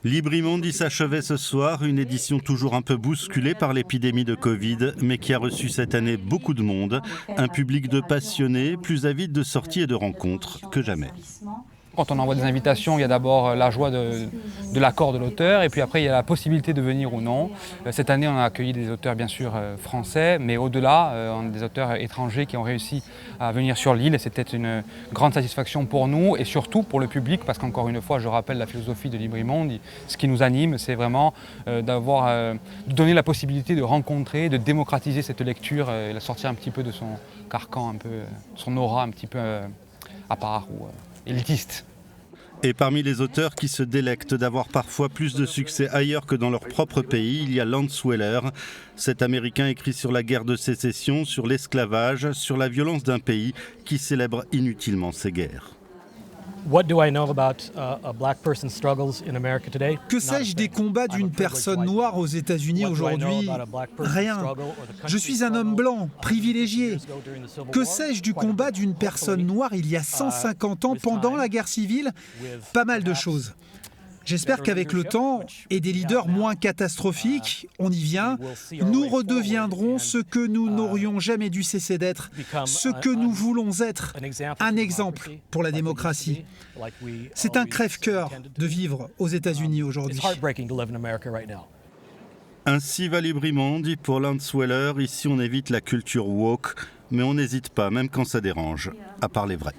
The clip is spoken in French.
Librimondi s'achevait ce soir, une édition toujours un peu bousculée par l'épidémie de Covid, mais qui a reçu cette année beaucoup de monde, un public de passionnés, plus avide de sorties et de rencontres que jamais. Quand on envoie des invitations, il y a d'abord la joie de l'accord de l'auteur et puis après il y a la possibilité de venir ou non. Cette année on a accueilli des auteurs bien sûr français, mais au-delà on a des auteurs étrangers qui ont réussi à venir sur l'île et c'était une grande satisfaction pour nous et surtout pour le public parce qu'encore une fois je rappelle la philosophie de Librimondi, ce qui nous anime c'est vraiment de donner la possibilité de rencontrer, de démocratiser cette lecture et la sortir un petit peu de son carcan, un peu, son aura un petit peu à part ou élitiste. Et parmi les auteurs qui se délectent d'avoir parfois plus de succès ailleurs que dans leur propre pays, il y a Lance Weller. Cet Américain écrit sur la guerre de sécession, sur l'esclavage, sur la violence d'un pays qui célèbre inutilement ses guerres. Que sais-je des combats d'une personne noire aux États-Unis aujourd'hui? Rien. Je suis un homme blanc, privilégié. Que sais-je du combat d'une personne noire il y a 150 ans pendant la guerre civile? Pas mal de choses. J'espère qu'avec le temps et des leaders moins catastrophiques, on y vient, nous redeviendrons ce que nous n'aurions jamais dû cesser d'être, ce que nous voulons être, un exemple pour la démocratie. C'est un crève-cœur de vivre aux États-Unis aujourd'hui. Ainsi va Librimondi pour Lance Weller. Ici on évite la culture woke, mais on n'hésite pas, même quand ça dérange, à parler vrai.